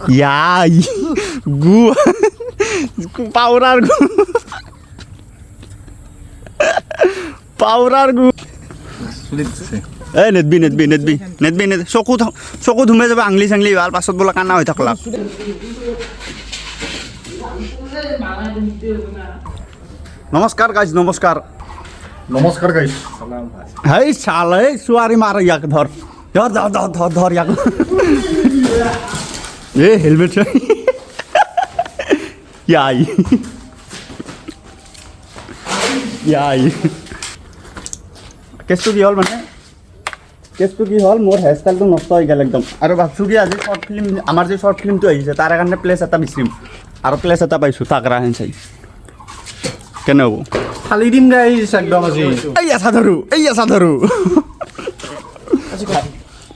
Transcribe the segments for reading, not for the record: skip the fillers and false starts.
Yai, gua, powder gua, powder gua. Net. Soku dhume jaba angli sangli wal pasot bola kana hoi thakla. Namaskar guys, namaskar. Namaskar guys. Hey sale, suari mara yak dhar. Dhar yak. Ye helmet chai. Yai. কেছটো কি হ'ল মানে কেছটো কি হ'ল মোৰ হেয়াৰষ্টাইলটো নষ্ট হৈ গ'ল একদম আৰু ভাবছোঁ কি আজি শ্বৰ্ট ফিল্ম আমাৰ যে শ্বৰ্ট ফিল্মটো আহিছে তাৰ কাৰণে প্লেচ এটা বিচাৰিম আৰু প্লেচ এটা পাইছোঁ তাকৰা হেন চাই কেনে হ'ব ফালি দিম গাইছ একদম আজি এই আছা ধৰো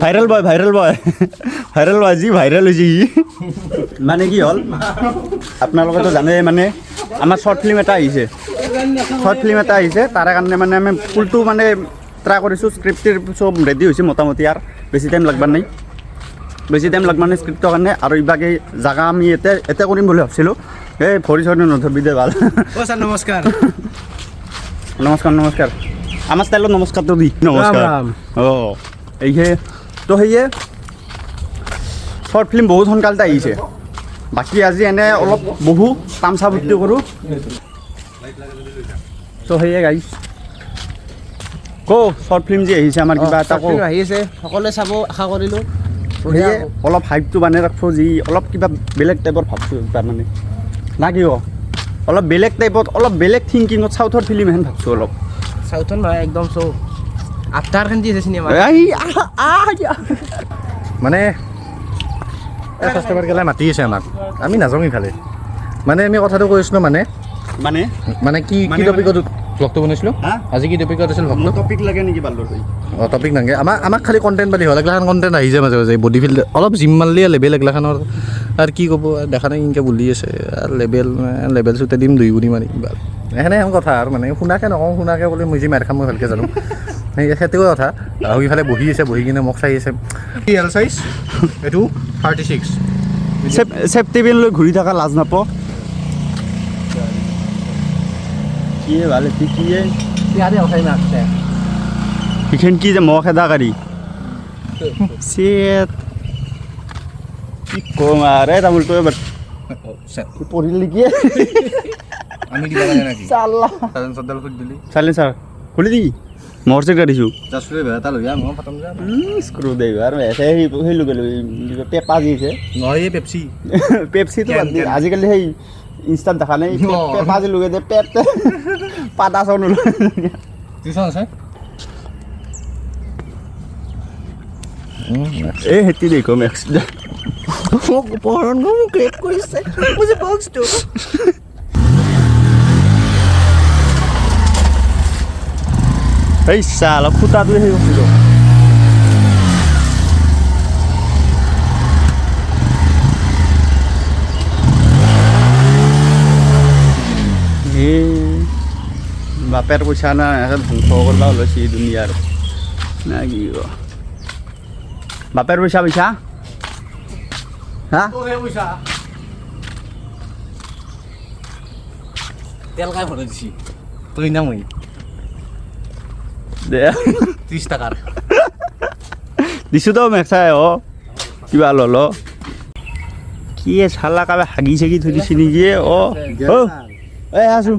ভাইৰেল বয় যি ভাইৰেল হৈছে মানে কি হ'ল আপোনালোকেতো জানে মানে আমাৰ শ্বৰ্ট ফিল্ম এটা আহিছে তাৰে কাৰণে মানে আমি ফুলটো মানে ট্ৰাই কৰিছোঁ স্ক্ৰিপ্টৰ চব ৰেডি হৈছে মোটামুটি আৰু বেছি টাইম লাগবা নাই স্ক্ৰিপ্টৰ কাৰণে আৰু ইবাগে জাগা আমি এতে কৰিম বুলি ভাবছিলোঁ এই ভৰি চৰি নধৰবি দে ভাল ছাৰ নমস্কাৰ আমাৰ ষ্টাইলত নমস্কাৰটো দি নমস্কাৰ অঁ এইহে তো সেয়ে শ্বৰ্ট ফিল্ম বহুত সোনকালতে আহিছে বাকী আজি এনে অলপ বহু তামচা ফূৰ্তি কৰোঁ তো সেয়ে গাইছ শ্বৰ্ট ফিল্ম যে আহিছে আমাৰ কিবা এটা আহিছে সকলোৱে চাব আশা কৰিলোঁ সেয়ে অলপ হাইপটো বানাই ৰাখছোঁ যি অলপ কিবা বেলেগ টাইপৰ ভাবছোঁ তাৰমানে না কি অলপ বেলেগ টাইপত অলপ বেলেগ থিংকিঙত চাউথৰ ফিল্ম হেন ভাবছোঁ অলপ চাউথন নহয় একদম চৌ আফটাৰ খান দিছে চিনেমা মানে কাষ্টমাৰ গেলাই মাতি আছে আমাক আমি নাযাওঁ ইফালে মানে আমি কথাটো কৈছোঁ মানে কি টপিকত ব্লগটো বনাইছিলোঁ আজি কি টপিকত আছিল টপিক লাগে নেকি বাল্ডৰ অঁ টপিক নাগে আমাক খালি কণ্টেণ্ট পালি হ'ল এগিলাখান কণ্টেণ্ট আহি যায় মাজে মাজে বডি ফিল্ড অলপ জিম মাৰলি লেবেল এগিলাখানৰ আৰু কি ক'ব দেখা নাই ইনকৈ বুলি আছে আৰু লেবেল চুতে দিম 2 গুণি মাৰি সেনেহেন কথা আৰু মানে শুনাকৈ নকওঁ শুনাকৈ বোলে মই যি মাৰ খাম মই ভালকৈ জানো সেইটোৱে কথা আৰু ইফালে বহি কিনে মোক চাই আছে এল চাইজ এইটো 36 চেফটি বেল্ট লৈ ঘূৰি থকা লাজ নাপাওঁ কি ভালে কি এইখান কি যে মহ খেদা গাড়ী কি কম আৰে তামোলটো এবাৰ পঢ়িলি কি আমি দিব লাগে নাকি চাল্লা চালেঞ্চাৰডাল খুলি দিলি চাইলেঞ্চাৰ খুলি দি মহৰ চেক দিছোঁ জাষ্ট এটা লৈ আহ মই খতম যায় স্ক্ৰু দেই আৰু সেই গ'লো পেপা দিছে নহয় পেপচিটো আজিকালি সেই ইনষ্টাত দেখা নাই পেপা যে লগে দে পেপ পাতা চাও নলয় টিউচন আছে এই হেতি দেখো মেক্স মোক পৰণ মোক ক্ৰেক কৰিছে মুঝে বক্সটো এই সালা ফুটাটো সেই হৈছিল বাপের পয়সা না ধ্বংস করবা ওলাইছি দুনিয়ার না কি বাপের পয়সা হ্যাঁ তেল খাই ভৰাই দিছি তই না মই দে 30 টাকাৰ দিছোঁ তো মেক্সাই কিবা লল কি চালা কাবে হাগি চাগি থৈ দিছে নেকি এই আছো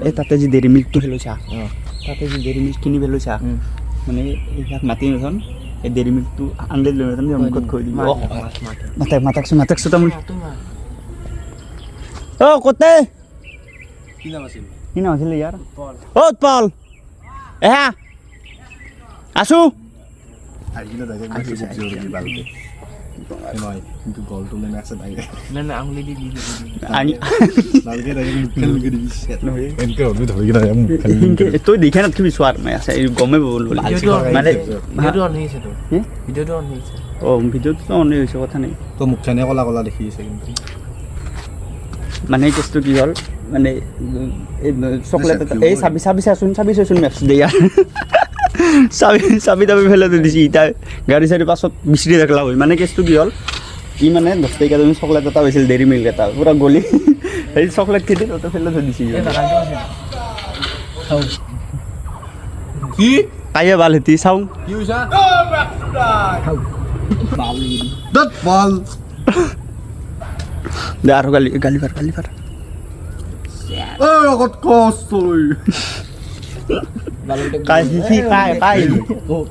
এই তাতে যে ডেইৰী মিল্কটো পেলাইছা তাতে যে ডেইৰী মিল্ক কিনি পেলাইছা মানে এইবিলাক মাতি নথন এই ডেইৰী মিল্কটো আনলে লৈ নথন মুখত খুৱাই দিব মাতাকছো তামোল কতে কি নাম আছিল ইয়াৰ উৎপল এহা আছো কিন্তু গলটো লেনে আছে নাই না আঙুলি দি নালকে এনকে হবি ধৰি কিনা তই দেখে নাথাকিবি চোৱাৰ নাই আছে গমে মানে ভিডিঅ'টো অন হৈছে তো ভিডিঅ'টো অন হৈছে ভিডিঅ'টো অন হৈছে কথা নাই তো মুখখানে কলা কলা দেখি আছে কিন্তু মানে কেছটো কি হ'ল মানে এই চকলেট এই চাবি মেপছ দে ইয়াৰ চাবি তাবি ফেলে দিছি ইতা গাড়ী চাৰি পাছত বিচৰি দেখলা হয় মানে কেছটো কি হ'ল ই মানে 10 টকা তুমি চকলেট এটা পাইছিল ডেইৰী মিল্ক এটা পুৰা গলি সেই চকলেট খেদি তাতে ফেলে থৈ দিছি কি কাইয়ে ভাল হেতি চাওঁ কি হৈছে দত বল দে আৰু গালি পাৰ ঐ আগত কস তই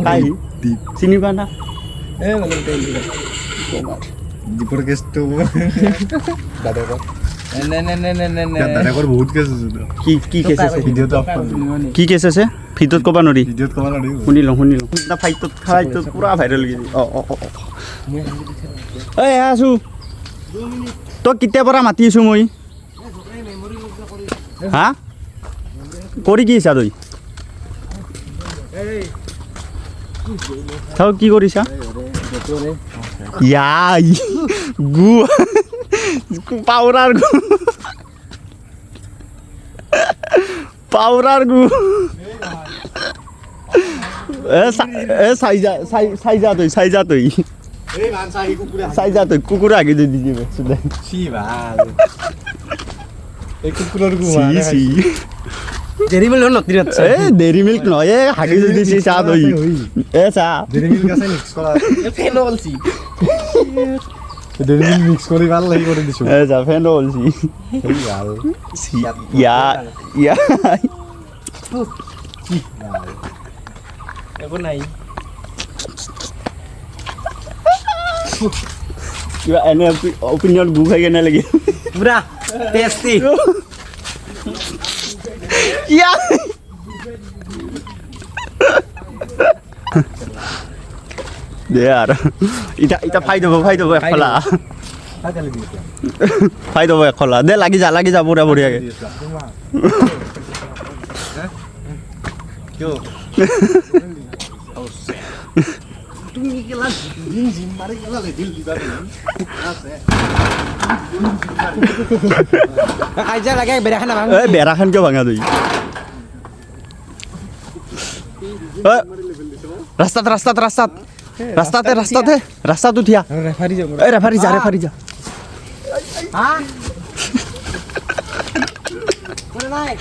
কাই চিনি পা না দীপৰ কেছটো দাদাকৰ বহুত কেছ আছে কি কেছ আছে ভিডিঅ'টো অফ কি কেছ আছে ভিডিঅ'ত ক'ব নোৱাৰি ভিডিঅ'ত ক'ব নোৱাৰি শুনি লওঁ না ফাইটত পুৰা ভাইৰেল গেছি এই আছো তই কেতিয়াৰ পৰা মাতি আছো মই হা কৰি কি আছা তই কি কৰিছা ইয়াই গু পাউৰাৰ গু চাই যা তই কুকুৰ আগে দি দিবি ডেইৰী মিল্ক নতুন ডেইৰী মিল্ক নহয় হাগি দি দিছি চাহ তই চাহ ফেনো ওলছি মিক্স কৰি ভাল লাগি কৰি দিছো যা ফেন ওলছি একো নাই কিবা এনে অপিনিয়ন গু খাই কেনে লাগিল পুৰা টেষ্টি দে আৰু ইটা ফাই দিব এখলা ফাই দিব এখলা দে লাগি যা পুৰা বঢ়িয়াকে কাজিয়া লাগে বেৰাখান বেৰাখান কিয় ভাঙা তুই ৰাস্তাত উঠিয়া ৰেফাৰী যা নাই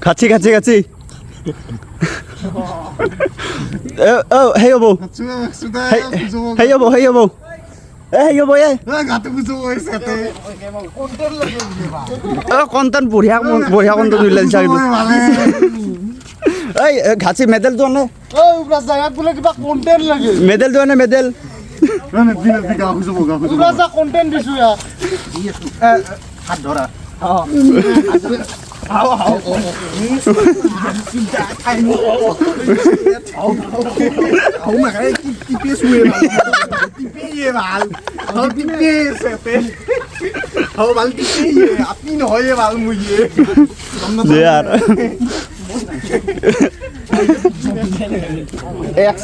খাচ্ছি হেই হ'ব কণ্টেণ্ট বঢ়িয়া কণ্টেণ্ট ওলাইছা এই ঘাচি মেডেলটো আনে মেডেলটো আনে মেডেল এক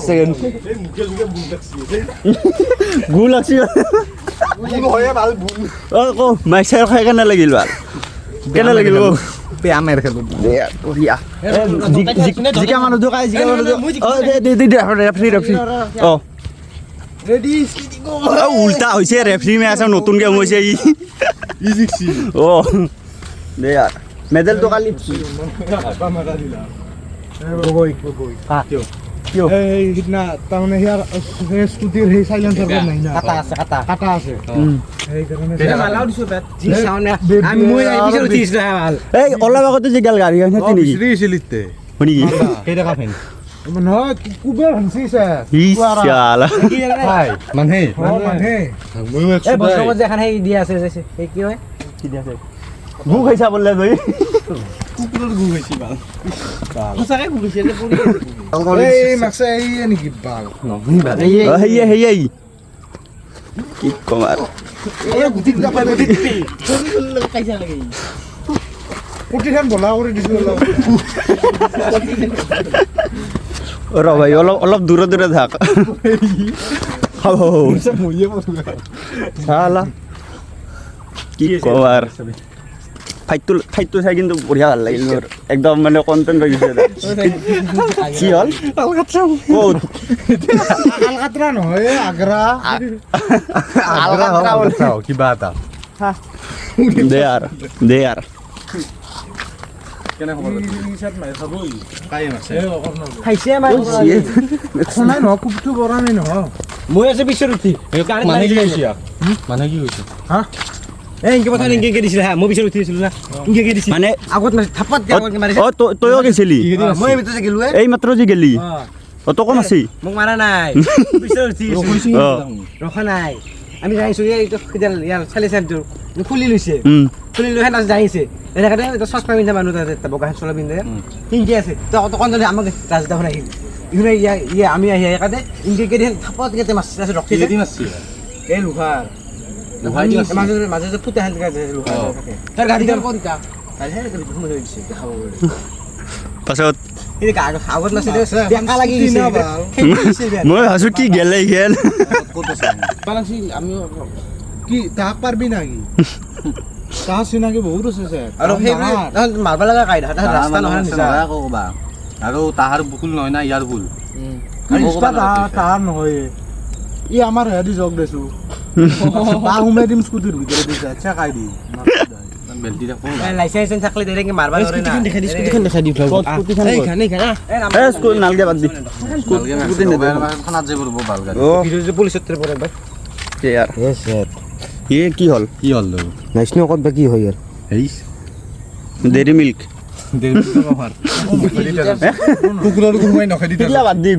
সেকেন্ড গু লাগছি মাইচাৰ খাই কেনে লাগিল ভাল কেনে লাগিল বেয়া মেৰ খেলো জিকা মানুহ দোকাই ৰেফ্ৰী উল্টা হৈছে ৰেফ্ৰী মেচ নতুনকে হৈছে দে মেডেলটো কালি সিদিনা তাৰমানে সিয়াৰ স্কুটিৰ সেই চাইলেঞ্চাৰ নাই না কাটা আছে এই অলপ আগতে যে গেল গাড়ী নেকি শুনি নহয় কুবেৰ ভানছিছে মানে গু খাইছা বোলে তই কুকুৰৰ গু খাইছি ভাল সঁচাকে ঘুৰিছে নেকি বাল সেয়াই কি কম আৰু প্ৰতিখন বলা কৰি দিছো ৰ ভাই অলপ দূৰে থাক চালা কি কওঁ আৰু ফাইটটো চাই কিন্তু বঢ়িয়া ভাল লাগিল মোৰ একদম মানে কণ্টেণ্ট হৈ গৈছে কি হ'ল ক'ত আলকাটৰা নহয় আগ্ৰা কিবা এটা দে আৰু খাইছে শুনাই নহয় কোপটো পৰা নাই নহয় মই আছে পিছত উঠি মানে কি কৈছে মানে কি কৈছে এই ইনকে কথা ইনকে দিছিল হা মই পিছত উঠি আছিলো না ইনকে দিছিল মানে আগত থাপত মাৰিছে অ তইও গৈছিলি মই ভিতৰত গেলো এই মাত্ৰ যে গেলি অ তই কম আছি মোক মাৰা নাই পিছত উঠি অ ৰখা নাই আমি যাইছো এইটো ইয়াৰ চালি চাইটো খুলি লৈছে খুলি লৈ হেন যাইছে এনেকাতে এটা চচমা পিন্ধা মানুহ তাতে বগা চলা পিন্ধে ইনকে আছে তো কনজনে আমাক ৰাজদাখন আহিল ইহুনে ইয়া আমি আহি কাতে ইনকে কেদি থাপত কেতে মাছ আছে ৰখি কেদি মাছছি এই লোহাৰ মাজে মাজে ফুটা হেন লোহাৰ তাৰ গাড়ী দাম কোনটা গাড়ী হে ঘুমাই গৈছে খাব পাছত এই আগত নাছিলে বেকা লাগি গৈছে মই ভাবিছো কি গেলে গেল ক'ত আছে পালাছি আমি কি তাক পারবি নাকি তাহ চিনাকি বহুত আছে স্যার আৰু সেই মাৰবা লগা কাইদা ৰাস্তা নহয় নিছা ক'বা আৰু তাহাৰ বুকুল নহয় না ইয়াৰ ভুল ইস্তা তাহার নহয় ই আমার হেদি জগ দেছো বা হুমে দিম স্কুটির ভিতরে দিছে আচ্ছা কাই দি বেলটি দেখো লাইসেন্স থাকলে ডাইরেক্ট মারবা ধরে না স্কুটিখন দেখাই দি স্কুটিখন এইখানে এ স্কুল নালগে বাদ দি স্কুটি নেবে খানাত যে পড়ব ভাল গাড়ি ও ভিডিও পুলিশৰ তৰে পৰে ভাই কে यार এ সেট এ কি হল কি হল লো নাইছনো কত বা কি হয় ইয়াৰ হেইস ডেৰি মিল্ক কুকুৰৰ ঘুমাই নখাই দি কিলা বাদ দি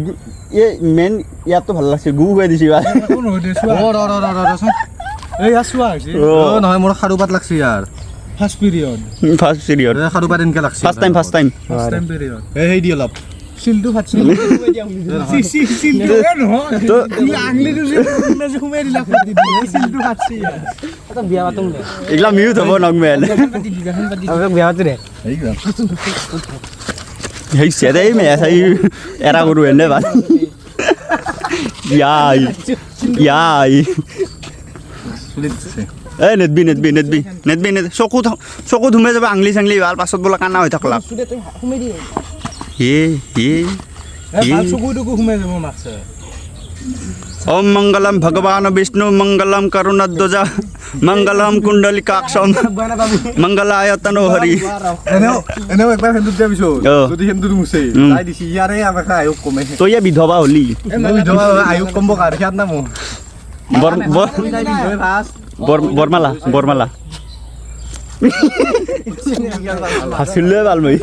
এ মেন ইয়াতো ভাল লাগছে গু গৈ দিছি বা কোন হৈ দেছো ৰ এই আসুয়া আছে ৰ নহয় মোৰ খাৰু পাত লাগছি ইয়াৰ ফাৰ্স্ট পিৰিয়ড ফাৰ্স্ট পিৰিয়ড খাৰু পাত এনকে লাগছি first time first time period এই হেই দি অলপ সিলটো ফাটছিল সিলটো নহয় তো ই আংলিটো যে মেজে ঘুমাই দিলা ফাটি দি সিলটো ফাটছি এটা বিয়া পাতং দে এগলা মিউট হব নগমেল আৰু বিয়া পাতি দে হেই গা হেই সেদাই মে আই এরা গরু এনে বা ইয়াই চলি দিছে এ নেটবি চকু ধুমে যাব আংলি চাংলি ভাল পাছত বোলা কানা হৈ থাকলা সুদে তই ঘুমাই দি ভাল চকুটোকো ঘুমাই যাব মাছে ओम मंगलम भगवान विष्णु मंगलम करुणध्वजा मंगलम कुंडलिकाक्षम मंगलाय तनोहरि এনেও একবাৰ হেন্দু দিয়া পিছত অ। যদি হেন্দু মুছে তাই দিছি ইয়াৰে আমাক আয়োগ কমে तो ये विधवा होली আয়োগ কমব কাৰ খেত নামো বৰমালা হাসিলে ভাল মই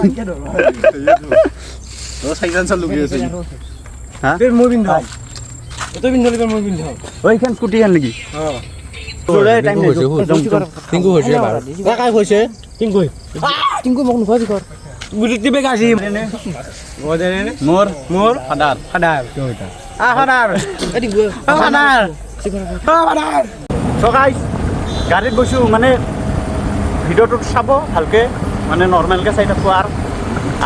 ও সাইজান চাল লুকি আছে তোৰ মই পিন্ধা তই পিন্ধলি তোৰ মই পিন্ধা ওইখান স্কুটি খান নেকি তোৰে টাইম টিংকু হৈছে বাৰ কাই কৈছে টিংকুই মোক নুখুৱাবি কৰ বুলেট দিবে গাছি মোৰ ফাদাৰ ফাদাৰ এ টিংকু ফাদাৰ সো গাইস গাড়ীত গৈছো মানে ভিডিঅ'টো চাব ভালকে মানে নৰ্মেলকে চাই থাকো আৰু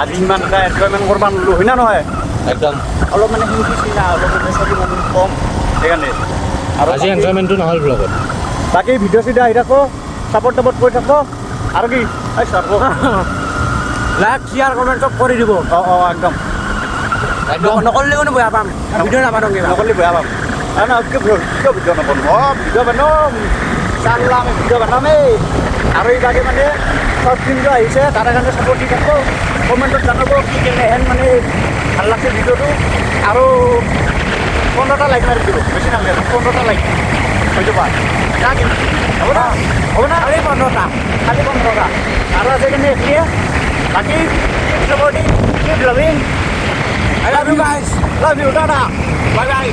আজি ইমান এটা এনজয়মেণ্ট কৰিব নোৱাৰিলোঁ হয় না নহয় একদম অলপ মানে হিন্দি না অলপ বেছি মানুহ কম সেইকাৰণে আৰু আজি এনজয়মেণ্টটো নহ'ল ব্লগত বাকী ভিডিঅ' চিডিঅ' আহি থাকো ছাপৰ্ট কৰি থাকো আৰু কি লাইক শ্বেয়াৰ কমেণ্ট চব কৰি দিব অঁ একদম নকৰিলে কোনো বেয়া পাম ভিডিঅ' নাপাওঁ নকলি বেয়া পাম ভিডিঅ' নবনাম ভিডিঅ' বনাম চাল্লা আমি ভিডিঅ' বনামেই আৰু এইভাগে মানে চৰ্ট ফিল্মটো আহিছে তাৰ কাৰণে ছাপৰ্ট দি থাকো কমেণ্টত জনাব কি কেনেহেন মানে ভাল লাগছে ভিডিঅ'টো আৰু 15টা লাইক মাৰি দিব বেছি নালাগে 15টা লাইক হৈ যাব হ'ব না খালি 15টা আৰু আজি কাৰণে এতিয়া বাকী supporting keep loving I love you guys. Love you. Tada. Bye bye.